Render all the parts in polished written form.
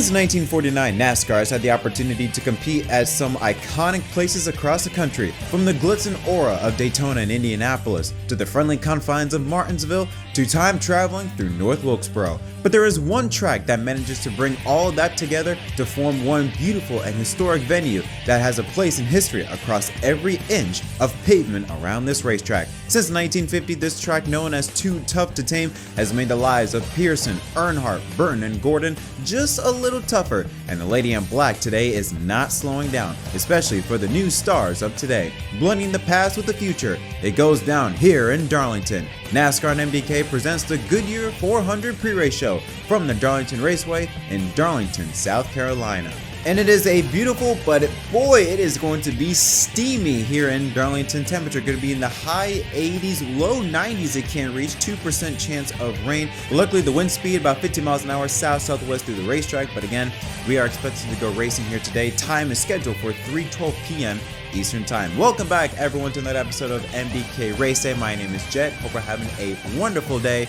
Since 1949, NASCAR has had the opportunity to compete at some iconic places across the country, from the glitz and aura of Daytona and Indianapolis, to the friendly confines of Martinsville, to time traveling through North Wilkesboro. But there is one track that manages to bring all of that together to form one beautiful and historic venue that has a place in history across every inch of pavement around this racetrack. Since 1950, this track, known as Too Tough to Tame, has made the lives of Pearson, Earnhardt, Burton, and Gordon just a little tougher, and the Lady in Black today is not slowing down, especially for the new stars of today. Blending the past with the future, it goes down here in Darlington. NASCAR and MDK presents the Goodyear 400 pre-race show from the Darlington Raceway in Darlington, South Carolina. And it is a beautiful, but boy, it is going to be steamy here in Darlington. Temperature going to be in the high 80s, low 90s. It can reach 2% chance of rain. Luckily, the wind speed about 50 miles an hour south-southwest through the racetrack. But again, we are expected to go racing here today. Time is scheduled for 3:12 p.m. Eastern Time. Welcome back, everyone, to another episode of MDK RaceDay. My name is Jet. Hope we're having a wonderful day.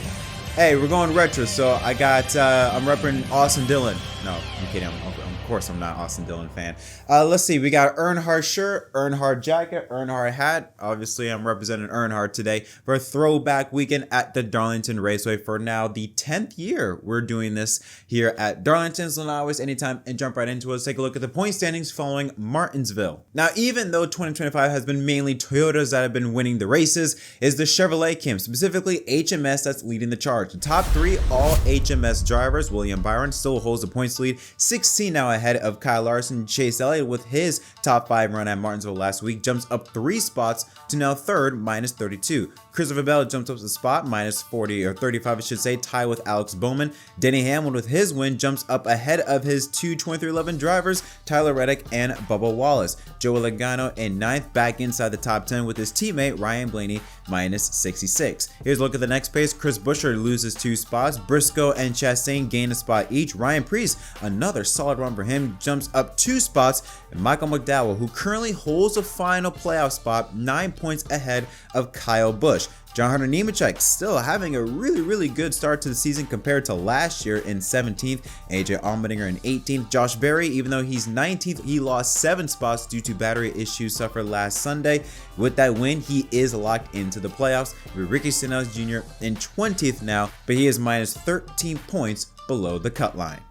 Hey, we're going retro, so I got, I'm repping Austin Dillon. No, I'm kidding. Of course, I'm not an Austin Dillon fan. Let's see. We got Earnhardt shirt, Earnhardt jacket, Earnhardt hat. Obviously, I'm representing Earnhardt today for a throwback weekend at the Darlington Raceway for now the 10th year we're doing this here at Darlington. So now always anytime and jump right into it. Let's take a look at the point standings following Martinsville. Now, even though 2025 has been mainly Toyotas that have been winning the races, is the Chevrolet camp, specifically HMS, that's leading the charge. The top three all HMS drivers. William Byron still holds the points lead, 16 now ahead of Kyle Larson. Chase Elliott, with his top 5 run at Martinsville last week, jumps up 3 spots to now third, minus 32. Christopher Bell jumps up a spot, minus 40 or 35 I should say, tie with Alex Bowman. Denny Hamlin, with his win, jumps up ahead of his two 2311 drivers, Tyler Reddick and Bubba Wallace. Joey Logano in 9th, back inside the top 10 with his teammate Ryan Blaney, minus 66. Here's a look at the next pace. Chris Buescher loses 2 spots. Briscoe and Chastain gain a spot each. Ryan Preece, another solid run for him, jumps up 2 spots. And Michael McDowell, who currently holds the final playoff spot, 9 points ahead of Kyle Busch. John Hunter Nemechek still having a really good start to the season compared to last year in 17th. AJ Allmendinger in 18th. Josh Berry, even though he's 19th, he lost 7 spots due to battery issues suffered last Sunday. With that win, he is locked into the playoffs. With Ricky Stenhouse Jr. in 20th now, but he is minus 13 points below the cut line.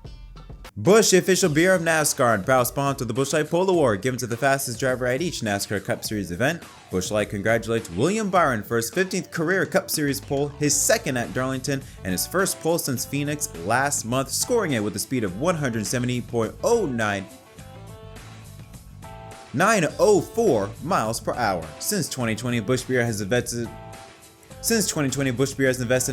Busch, the official beer of NASCAR and proud sponsor of the Busch Light Pole Award, given to the fastest driver at each NASCAR Cup Series event. Busch Light congratulates William Byron for his 15th career Cup Series pole, his second at Darlington, and his first pole since Phoenix last month, scoring it with a speed of 170.09. 904 miles per hour. Since 2020, Busch Beer has invested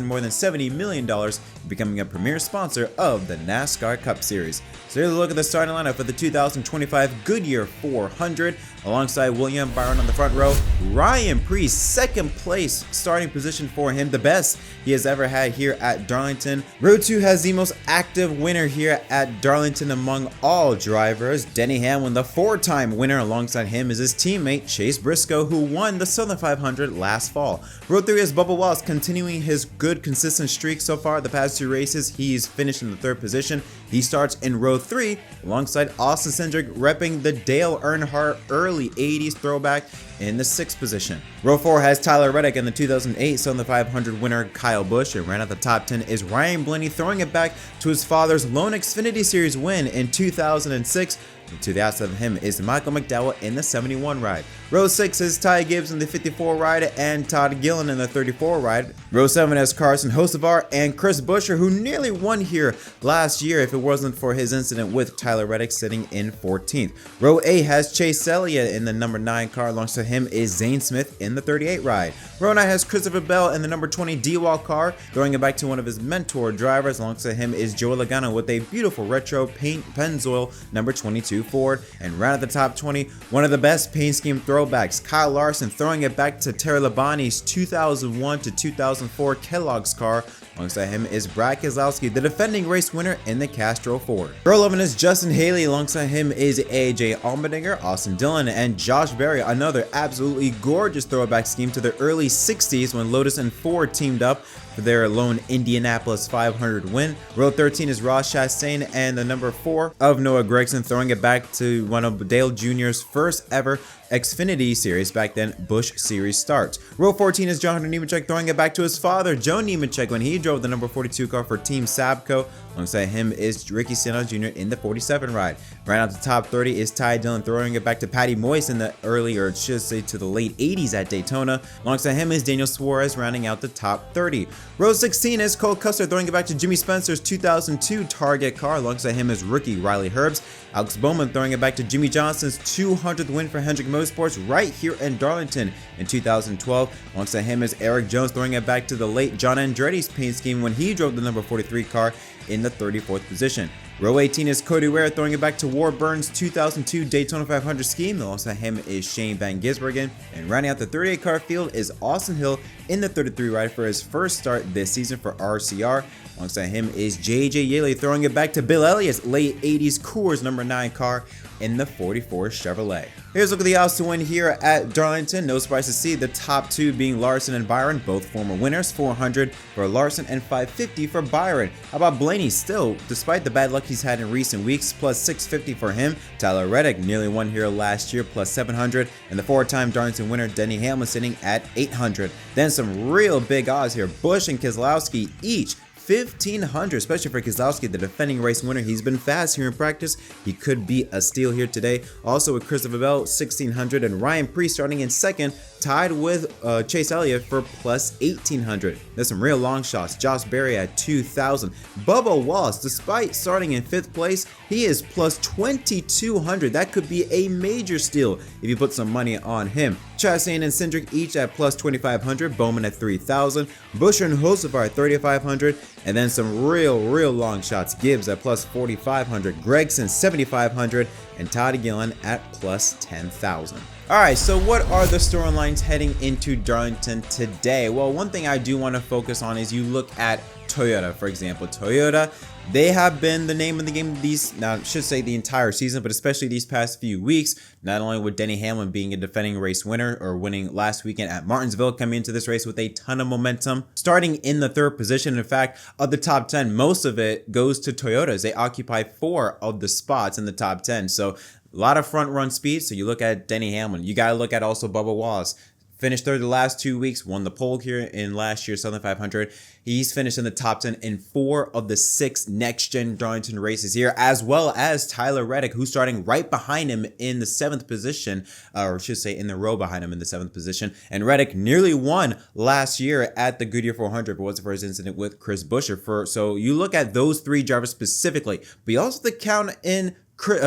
more than $70 million in becoming a premier sponsor of the NASCAR Cup Series. So here's a look at the starting lineup for the 2025 Goodyear 400. Alongside William Byron on the front row, Ryan Preece, second place starting position for him, the best he has ever had here at Darlington. Row 2 has the most active winner here at Darlington among all drivers, Denny Hamlin, the 4-time winner. Alongside him is his teammate Chase Briscoe, who won the Southern 500 last fall. Row 3 is Bubba Wallace, continuing his good consistent streak so far the past 2 races. He's finished in the 3rd position. He starts in row 3 alongside Austin Cindric, repping the Dale Earnhardt early 80s throwback in the 6th position. Row 4 has Tyler Reddick and the 2008 Southern 500 winner Kyle Busch, and right at the top 10 is Ryan Blaney, throwing it back to his father's lone Xfinity Series win in 2006. To the outside of him is Michael McDowell in the 71 ride. Row 6 is Ty Gibbs in the 54 ride and Todd Gillen in the 34 ride. Row 7 has Carson Hocevar and Chris Buescher, who nearly won here last year if it wasn't for his incident with Tyler Reddick sitting in 14th. Row 8 has Chase Elliott in the number 9 car. Alongside him is Zane Smith in the 38 ride. Row 9 has Christopher Bell in the number 20 D-Wall car, throwing it back to one of his mentor drivers. Alongside him is Joey Logano with a beautiful retro paint Pennzoil number 22 Ford. And right at the top 20, one of the best paint scheme throwbacks, Kyle Larson, throwing it back to Terry Labonte's 2001 to 2004 Kellogg's car. Alongside him is Brad Keselowski, the defending race winner in the Castro Ford. Row 11 is Justin Haley. Alongside him is AJ Allmendinger, Austin Dillon, and Josh Berry. Another absolutely gorgeous throwback scheme to the early 60s when Lotus and Ford teamed up for their lone Indianapolis 500 win. Row 13 is Ross Chastain and the number 4 of Noah Gragson, throwing it back to one of Dale Jr.'s first ever Xfinity Series, back then Busch Series starts. Row 14 is John Hunter Nemechek, throwing it back to his father, Joe Nemechek, when he drove the number 42 car for Team Sabco. Alongside him is Ricky Stenhouse Jr. in the 47 ride. Right out the top 30 is Ty Dillon, throwing it back to Patty Moyes in the early, or should say to the late 80s at Daytona. Alongside him is Daniel Suarez, rounding out the top 30. Row 16 is Cole Custer, throwing it back to Jimmy Spencer's 2002 Target car. Alongside him is rookie Riley Herbst. Alex Bowman throwing it back to Jimmy Johnson's 200th win for Hendrick Motorsports right here in Darlington in 2012. Alongside him is Eric Jones, throwing it back to the late John Andretti's paint scheme when he drove the number 43 car in the 34th position. Row 18 is Cody Ware, throwing it back to Warburn's 2002 Daytona 500 scheme. Alongside him is Shane Van Gisbergen. And rounding out the 38 car field is Austin Hill in the 33 ride for his first start this season for RCR. Alongside him is JJ Yeley, throwing it back to Bill Elliott's late 80s Coors number 9 car in the 44 Chevrolet. Here's a look at the odds to win here at Darlington. No surprise to see the top two being Larson and Byron, both former winners. 400 for Larson and 550 for Byron. How about Blaney? Still, despite the bad luck he's had in recent weeks, plus 650 for him. Tyler Reddick nearly won here last year, plus 700. And the 4-time Darlington winner Denny Hamlin sitting at 800. Then some real big odds here. Busch and Keselowski each 1,500, especially for Keselowski, the defending race winner. He's been fast here in practice. He could be a steal here today. Also with Christopher Bell, 1,600, and Ryan Preece starting in second, tied with Chase Elliott for plus 1,800. There's some real long shots. Josh Berry at 2,000. Bubba Wallace, despite starting in 5th place, he is plus 2,200. That could be a major steal if you put some money on him. Chastain and Cindric each at plus 2,500. Bowman at 3,000. Buescher and Hocevar at 3,500. And then some real long shots. Gibbs at plus 4,500. Gregson 7,500. And Todd Gillen at plus 10,000. Alright, so what are the storylines heading into Darlington today? Well, one thing I do want to focus on is you look at Toyota, for example. Toyota, they have been the name of the game now I should say the entire season, but especially these past few weeks, not only with Denny Hamlin being a defending race winner or winning last weekend at Martinsville, coming into this race with a ton of momentum, starting in the 3rd position. In fact, of the top 10, most of it goes to Toyotas. They occupy 4 of the spots in the top 10. So a lot of front run speed. So you look at Denny Hamlin. You got to look at also Bubba Wallace. Finished 3rd the last 2 weeks, won the pole here in last year's Southern 500. He's finished in the top 10 in 4 of the 6 next-gen Darlington races here, as well as Tyler Reddick, who's starting right behind him in the 7th position, or I should say in the row behind him in the 7th position. And Reddick nearly won last year at the Goodyear 400, but was the first incident with Chris Buescher. So you look at those 3 drivers specifically, but you also have to count in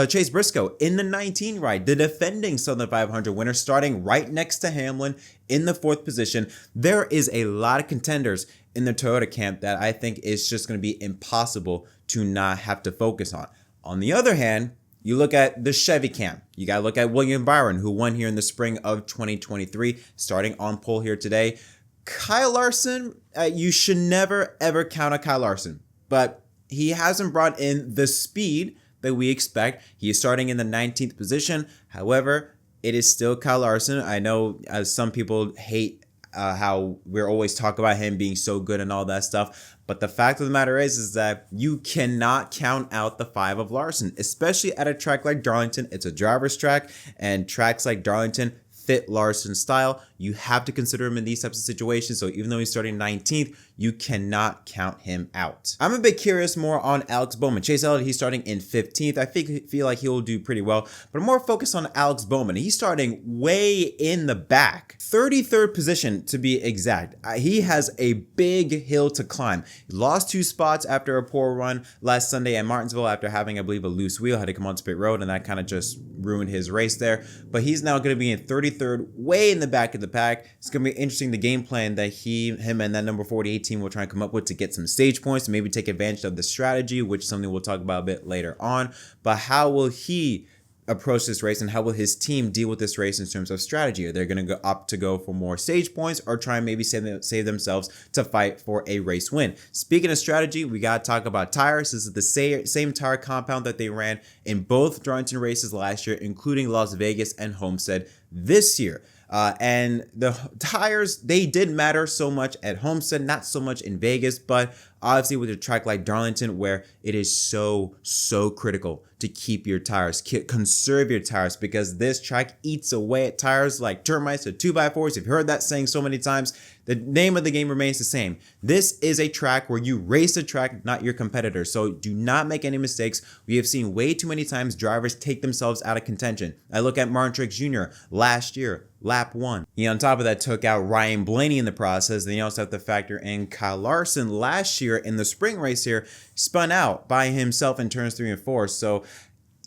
Chase Briscoe in the 19 ride, the defending Southern 500 winner, starting right next to Hamlin in the 4th position. There is a lot of contenders in the Toyota camp that I think is just going to be impossible to not have to focus on. On the other hand, you look at the Chevy camp. You got to look at William Byron, who won here in the spring of 2023, starting on pole here today. Kyle Larson, you should never, ever count on Kyle Larson, but he hasn't brought in the speed that we expect. He is starting in the 19th position. However, it is still Kyle Larson. I know some people hate how we're always talking about him being so good and all that stuff. But the fact of the matter is that you cannot count out the 5 of Larson, especially at a track like Darlington. It's a driver's track, and tracks like Darlington fit Larson's style. You have to consider him in these types of situations. So even though he's starting 19th, you cannot count him out. I'm a bit curious more on Alex Bowman. Chase Elliott, he's starting in 15th. I feel like he'll do pretty well, but I'm more focused on Alex Bowman. He's starting way in the back, 33rd position to be exact. He has a big hill to climb. He lost 2 spots after a poor run last Sunday at Martinsville after having, I believe, a loose wheel, had to come onto pit road, and that kind of just ruined his race there. But he's now going to be in 33rd, way in the back of the pack. It's going to be interesting, the game plan that him and that number 48 team will try and come up with to get some stage points, to maybe take advantage of the strategy, which is something we'll talk about a bit later on. But how will he approach this race, and how will his team deal with this race in terms of strategy? Are they going to opt to go for more stage points, or try and maybe save themselves to fight for a race win? Speaking of strategy, we got to talk about tires. This is the same tire compound that they ran in both Darlington races last year, including Las Vegas and Homestead this year. And the tires, they did matter so much at Homestead, not so much in Vegas, but obviously with a track like Darlington, where it is so critical to keep your tires, conserve your tires, because this track eats away at tires like termites or 2x4s. You've heard that saying so many times. The name of the game remains the same. This is a track where you race the track, not your competitor. So do not make any mistakes. We have seen way too many times drivers take themselves out of contention. I look at Martin Truex Jr. last year, lap 1. He on top of that took out Ryan Blaney in the process. Then you also have to factor in Kyle Larson last year in the spring race here, spun out by himself in turns 3 and 4. So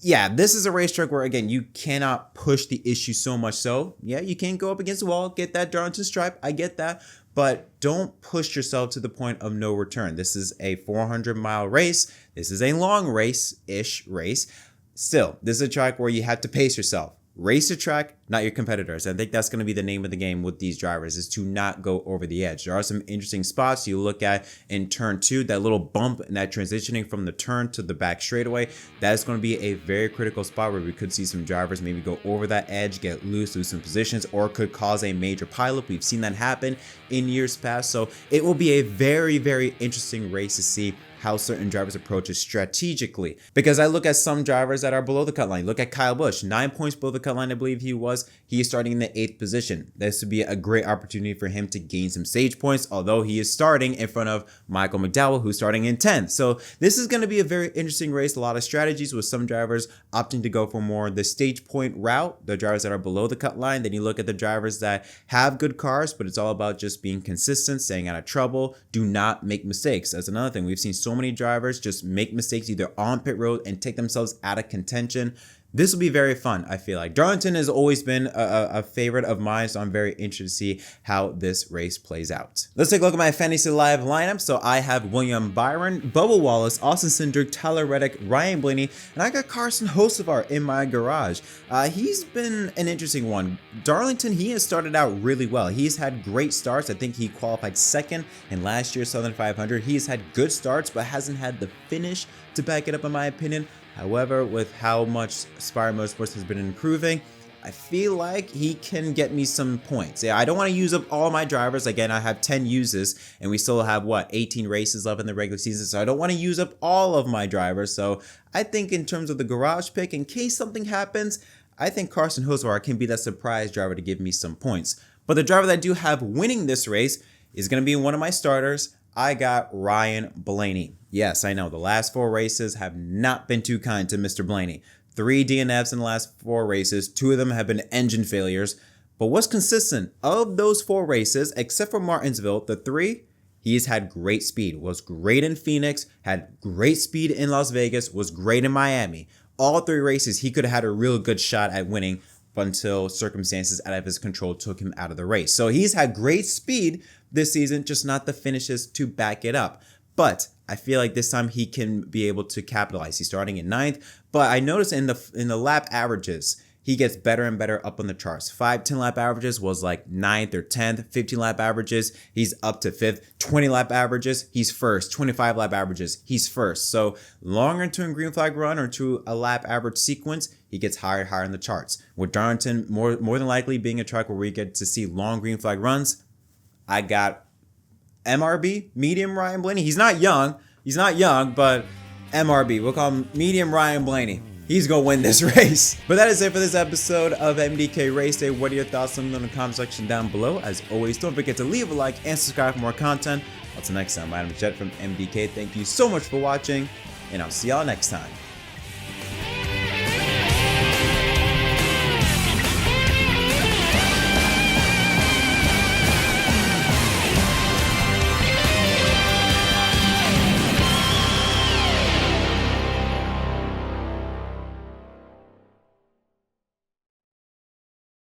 yeah, this is a racetrack where, again, you cannot push the issue so much so. Yeah, you can go up against the wall, get that Darlington stripe. I get that. But don't push yourself to the point of no return. This is a 400-mile race. This is a long race-ish race. Still, this is a track where you have to pace yourself. Race the track, not your competitors. I think that's going to be the name of the game with these drivers, is to not go over the edge. There are some interesting spots you look at in turn 2, that little bump and that transitioning from the turn to the back straightaway. That is going to be a very critical spot where we could see some drivers maybe go over that edge, get lose some positions, or could cause a major pileup. We've seen that happen in years past. So it will be a very interesting race to see how certain drivers approach it strategically. Because I look at some drivers that are below the cut line. Look at Kyle Busch, 9 points below the cut line, I believe he was. He is starting in the 8th position. This would be a great opportunity for him to gain some stage points, although he is starting in front of Michael McDowell, who's starting in 10th. So this is going to be a very interesting race. A lot of strategies, with some drivers opting to go for more the stage point route, the drivers that are below the cut line. Then you look at the drivers that have good cars, but it's all about just being consistent, staying out of trouble. Do not make mistakes. That's another thing. We've seen so many drivers just make mistakes either on pit road and take themselves out of contention. This will be very fun, I feel like. Darlington has always been a favorite of mine, so I'm very interested to see how this race plays out. Let's take a look at my Fantasy Live lineup. So I have William Byron, Bubba Wallace, Austin Cindric, Tyler Reddick, Ryan Blaney, and I got Carson Hocevar in my garage. He's been an interesting one. Darlington, he has started out really well. He's had great starts. I think he qualified 2nd in last year's Southern 500. He's had good starts, but hasn't had the finish to back it up, in my opinion. However, with how much Spire Motorsports has been improving, I feel like he can get me some points. Yeah, I don't want to use up all my drivers. Again, I have 10 uses, and we still have, 18 races left in the regular season, so I don't want to use up all of my drivers. So I think in terms of the garage pick, in case something happens, I think Carson Hocevar can be that surprise driver to give me some points. But the driver that I do have winning this race is going to be one of my starters. I got Ryan Blaney. Yes, I know the last 4 races have not been too kind to Mr. Blaney. 3 DNFs in the last 4 races. 2 of them have been engine failures. But what's consistent of those 4 races, except for Martinsville, the 3, he's had great speed. Was great in Phoenix, had great speed in Las Vegas, was great in Miami. All 3 races, he could have had a real good shot at winning until circumstances out of his control took him out of the race. So he's had great speed this season, just not the finishes to back it up. But I feel like this time he can be able to capitalize. He's starting in 9th, but I noticed in the lap averages, he gets better and better up on the charts. 10 lap averages was like 9th or 10th. 15 lap averages, he's up to 5th. 20 lap averages, he's 1st. 25 lap averages, he's 1st. So longer into a green flag run or to a lap average sequence, he gets higher and higher in the charts. With Darlington more than likely being a track where we get to see long green flag runs, I got MRB, medium Ryan Blaney. He's not young, but MRB. We'll call him medium Ryan Blaney. He's going to win this race. But that is it for this episode of MDK Race Day. What are your thoughts? Let me know in the comment section down below. As always, don't forget to leave a like and subscribe for more content. Until next time, I'm Jet from MDK. Thank you so much for watching, and I'll see y'all next time.